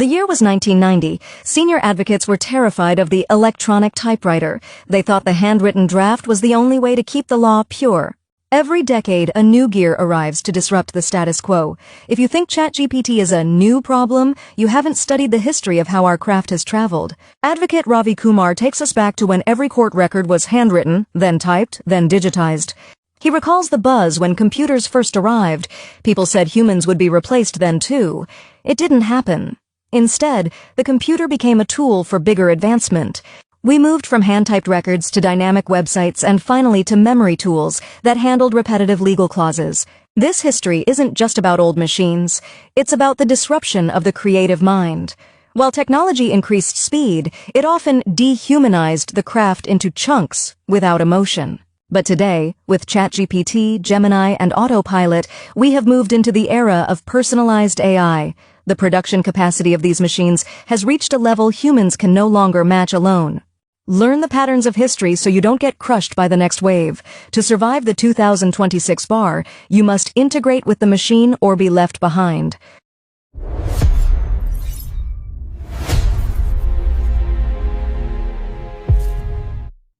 The year was 1990. Senior advocates were terrified of the electronic typewriter. They thought the handwritten draft was the only way to keep the law pure. Every decade, a new gear arrives to disrupt the status quo. If you think ChatGPT is a new problem, you haven't studied the history of how our craft has traveled. Advocate Ravi Kumar takes us back to when every court record was handwritten, then typed, then digitized. He recalls the buzz when computers first arrived. People said humans would be replaced then too. It didn't happen. Instead, the computer became a tool for bigger advancement. We moved from hand-typed records to dynamic websites and finally to memory tools that handled repetitive legal clauses. This history isn't just about old machines. It's about the disruption of the creative mind. While technology increased speed, it often dehumanized the craft into chunks without emotion. But today, with ChatGPT, Gemini, and Autopilot, we have moved into the era of personalized AI. The production capacity of these machines has reached a level humans can no longer match alone. Learn the patterns of history so you don't get crushed by the next wave. To survive the 2026 bar, you must integrate with the machine or be left behind.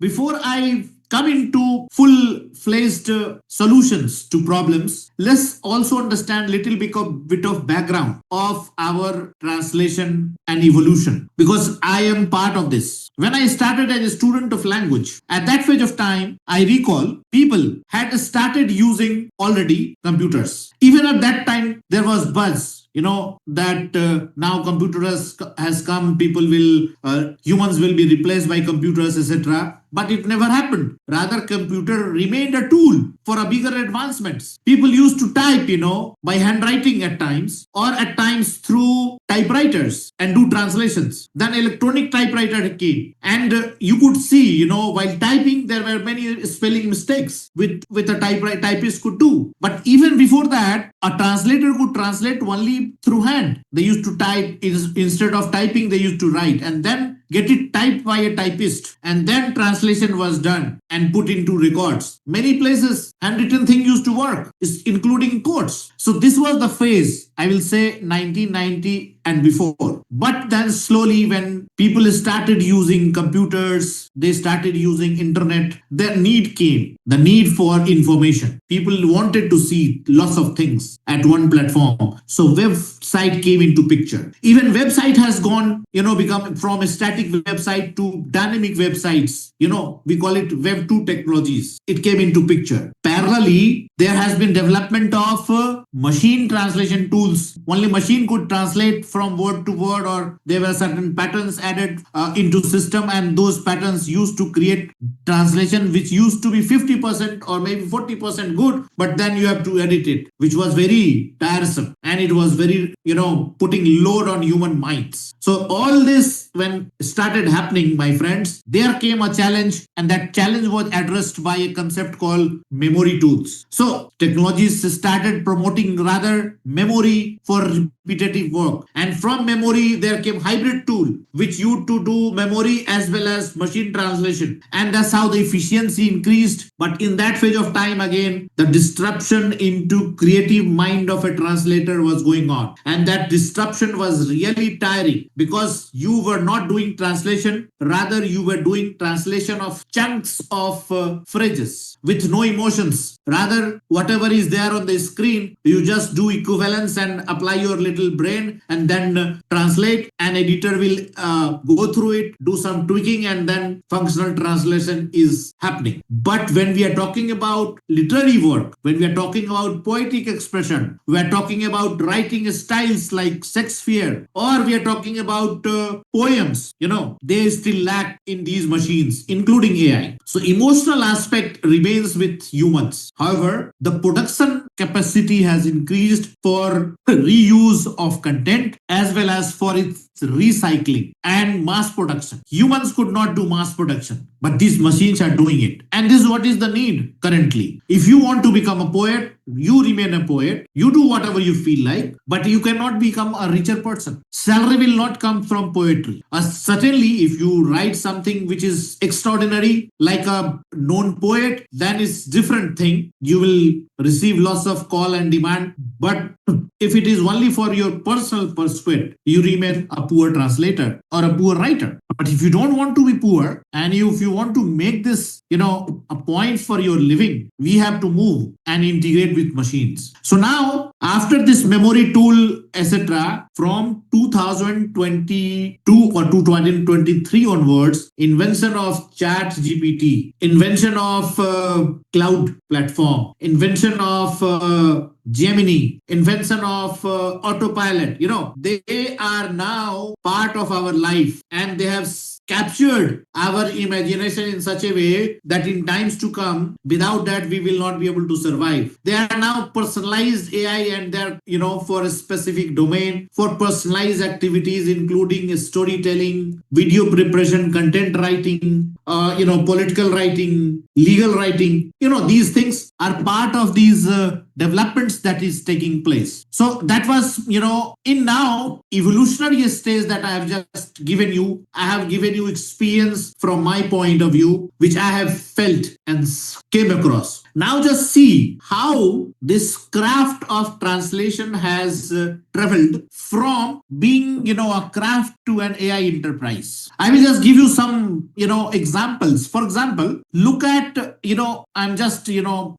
Before I come into full-fledged solutions to problems, let's also understand little bit of background of our translation and evolution, because I am part of this. When I started as a student of language, at that phase of time, I recall people had started using already computers. Even at that time, there was buzz. That now computers has come, humans will be replaced by computers, etc. But it never happened. Rather, computer remained a tool for a bigger advancements. People used to type, by handwriting at times, or at times through typewriters and do translations. Then electronic typewriter came, and you could see, while typing, there were many spelling mistakes with a typist could do. But even before that, a translator could translate only through hand. They used to type, instead of typing, they used to write and then get it typed by a typist, and then translation was done and put into records. Many places handwritten thing used to work, including courts. So this was the phase, I will say 1990 and before. But then slowly when people started using computers, they started using internet, the need came, the need for information. People wanted to see lots of things at one platform. So website came into picture. Even website has gone, become from a static website to dynamic websites. We call it Web 2 technologies. It came into picture. Parallelly, there has been development of machine translation tools. Only machine could translate from word to word, or there were certain patterns added into system, and those patterns used to create translation which used to be 50% or maybe 40% good, but then you have to edit it, which was very tiresome, and it was very, putting load on human minds. So all this when started happening, my friends, there came a challenge, and that challenge was addressed by a concept called memory tools. So technologies started promoting rather memory for repetitive work, and from memory there came hybrid tool which used to do memory as well as machine translation, and that's how the efficiency increased. But in that phase of time, again, the disruption into creative mind of a translator was going on, and that disruption was really tiring, because you were not doing translation, rather you were doing translation of chunks of phrases with no emotions. Rather, whatever is there on the screen, you just do equivalence and apply your little brain and then translate. An editor will go through it, do some tweaking, and then functional translation is happening. But when we are talking about literary work, when we are talking about poetic expression, we are talking about writing styles like Shakespeare, or we are talking about poems, they still lack in these machines, including AI. So emotional aspect remains with humans. However, the production capacity has increased for reuse of content as well as for its recycling and mass production. Humans could not do mass production, but these machines are doing it. And this is what is the need currently. If you want to become a poet, You remain a poet. You do whatever you feel like, but you cannot become a richer person. Salary will not come from poetry. Certainly, if you write something which is extraordinary, like a known poet, then it's different thing. You will receive lots of call and demand. But if it is only for your personal pursuit, you remain a poor translator or a poor writer. But if you don't want to be poor, and if you want to make this, a point for your living, we have to move and integrate with machines. So now, after this memory tool, etc., from 2022 or 2023 onwards, invention of ChatGPT, invention of cloud platform, invention of Gemini, invention of autopilot, they are now part of our life, and they have captured our imagination in such a way that in times to come, without that, we will not be able to survive. They are now personalized AI, and they're, for a specific domain, for personalized activities, including storytelling, video preparation, content writing, political writing, legal writing. These things are part of these developments that is taking place. So that was, in now evolutionary stage that I have just given you. I have given you experience from my point of view, which I have felt and came across. Now just see how this craft of translation has traveled from being, a craft to an AI enterprise. I will just give you some, examples. For example, look at, I'm just,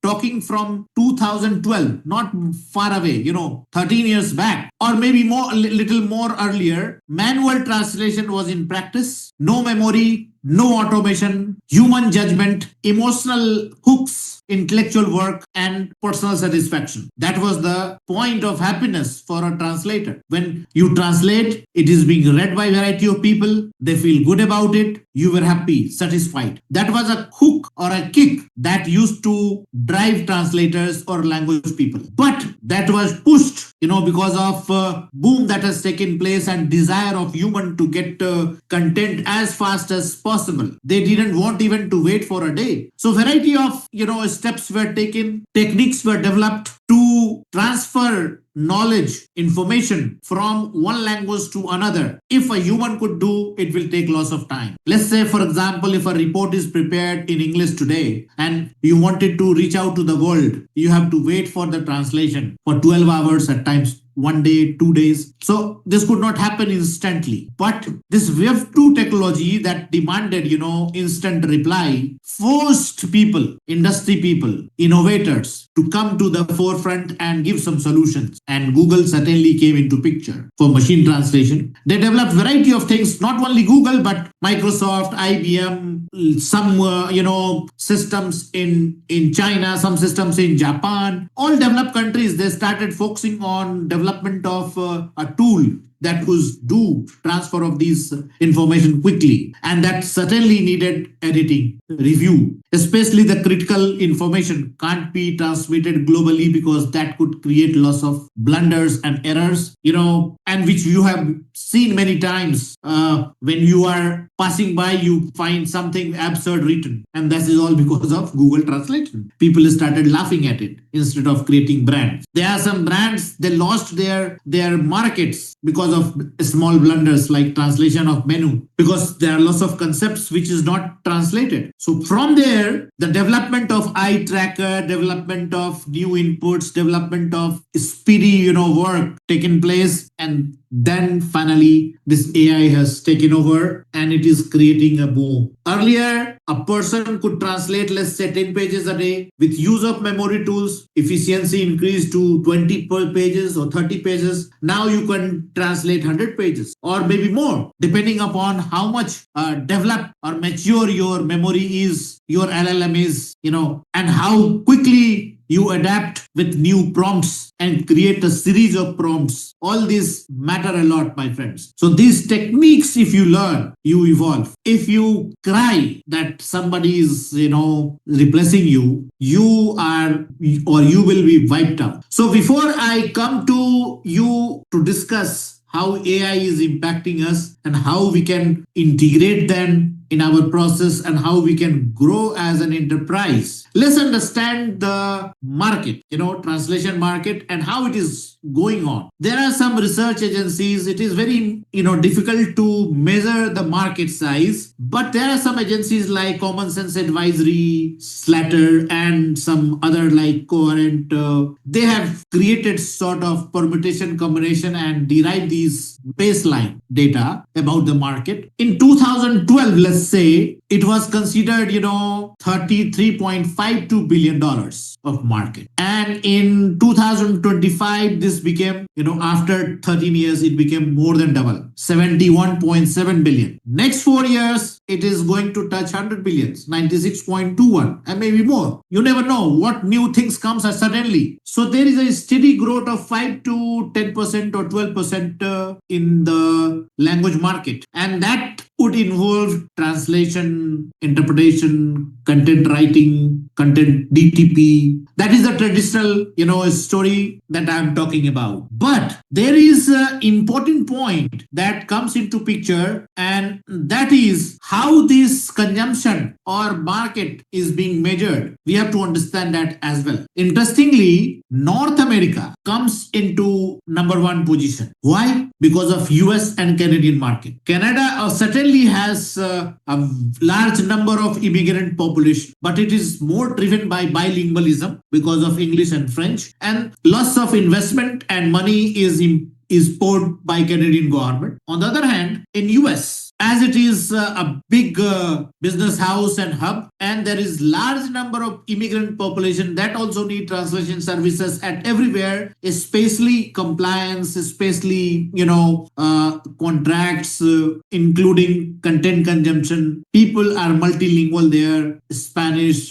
talking from 2012, not far away, 13 years back, or maybe more, little more earlier. Manual translation was in practice. No memory, no automation, human judgment, emotional hooks, intellectual work, and personal satisfaction. That was the point of happiness for a translator. When you translate, it is being read by a variety of people. They feel good about it. You were happy, satisfied. That was a hook or a kick that used to drive translators or language people. But that was pushed, because of boom that has taken place and desire of human to get content as fast as possible. They didn't want even to wait for a day. So variety of, steps were taken, techniques were developed to transfer knowledge, information from one language to another. If a human could do, it will take lots of time. Let's say, for example, if a report is prepared in English today and you wanted to reach out to the world, you have to wait for the translation for 12 hours, at times 1 day, 2 days. So this could not happen instantly. But this Web 2 technology that demanded, instant reply forced people, industry people, innovators to come to the forefront and give some solutions. And Google certainly came into picture for machine translation. They developed variety of things, not only Google, but Microsoft, IBM, some, systems in China, some systems in Japan, all developed countries. They started focusing on development of a tool that could do transfer of these information quickly. And that certainly needed editing, review, especially the critical information can't be transmitted globally because that could create lots of blunders and errors, and which you have seen many times. When you are passing by, you find something absurd written. And that is all because of Google Translation. People started laughing at it instead of creating brands. There are some brands, they lost their markets because of small blunders like translation of menu, because there are lots of concepts which is not translated. So from there, the development of eye tracker, development of new inputs, development of speedy, work taken place, and then finally this AI has taken over and it is creating a boom. Earlier, a person could translate, let's say, 10 pages a day. With use of memory tools, efficiency increased to 20 pages or 30 pages. Now you can translate 100 pages or maybe more, depending upon how much developed or mature your memory is, your LLM is, and how quickly you adapt with new prompts and create a series of prompts. All these matter a lot, my friends. So these techniques, if you learn, you evolve. If you cry that somebody is, replacing you, you are, or you will be wiped out. So before I come to you to discuss how AI is impacting us and how we can integrate them in our process and how we can grow as an enterprise. Let's understand the market, translation market and how it is going on. There are some research agencies. It is very, difficult to measure the market size, but there are some agencies like Common Sense Advisory, Slatter, and some other like Coherent. They have created sort of permutation combination and derived these baseline data about the market. In 2012, let's say, it was considered, $33.52 billion of market. And in 2025, this became, after 13 years, it became more than double, 71.7 billion. Next 4 years, it is going to touch 100 billions, 96.21, and maybe more. You never know what new things comes suddenly. So there is a steady growth of 5 to 10% or 12% in the language market. And that would involve translation, interpretation, content writing, content DTP. That is the traditional, story that I'm talking about. But there is an important point that comes into picture, and that is how this consumption or market is being measured. We have to understand that as well. Interestingly, North America comes into number one position. Why? Because of US and Canadian market. Canada certainly has a large number of immigrant population, but it is more driven by bilingualism because of English and French, and lots of investment and money is poured by Canadian government. On the other hand, in US, as it is a big business house and hub, and there is large number of immigrant population that also need translation services at everywhere, especially compliance, especially contracts, including content consumption. People are multilingual there, Spanish,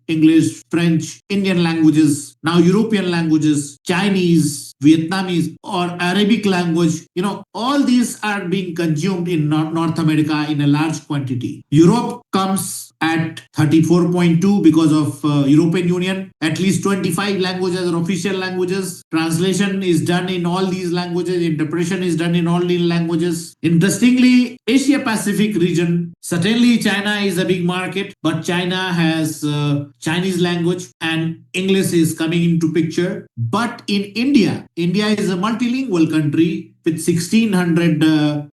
English, French, Indian languages, now European languages, Chinese, Vietnamese, or Arabic language. All these are being consumed in North America in a large quantity. Europe comes at 34.2 because of European Union. At least 25 languages are official languages. Translation is done in all these languages. Interpretation is done in all these languages. Interestingly, Asia Pacific region, certainly China is a big market, but China has Chinese language and English is coming into picture. But in India is a multilingual country with 1600,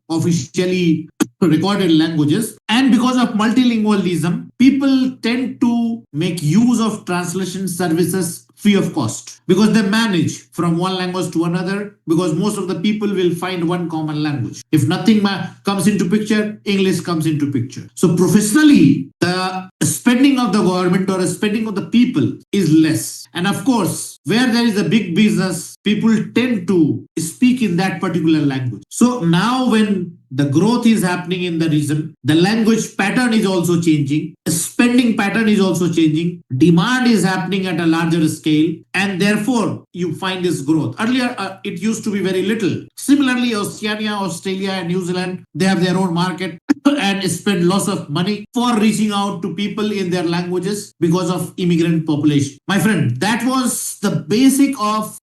officially recorded languages. And because of multilingualism, people tend to make use of translation services free of cost because they manage from one language to another, because most of the people will find one common language. If nothing comes into picture, English comes into picture. So professionally, the spending of the government or spending of the people is less. And of course, where there is a big business, people tend to speak in that particular language. So now when the growth is happening in the region, the language pattern is also changing, spending pattern is also changing, demand is happening at a larger scale, and therefore you find this growth. Earlier, it used to be very little. Similarly, Oceania, Australia, and New Zealand, they have their own market and spend lots of money for reaching out to people in their languages because of immigrant population. My friend, that was the basic of,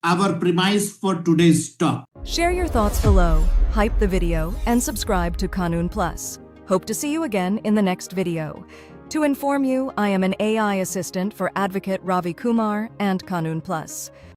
our premise for today's talk. Share your thoughts below, hype the video, and subscribe to KanoonPlus. Hope to see you again in the next video. To inform you, I am an AI assistant for Advocate Ravi Kumar and KanoonPlus.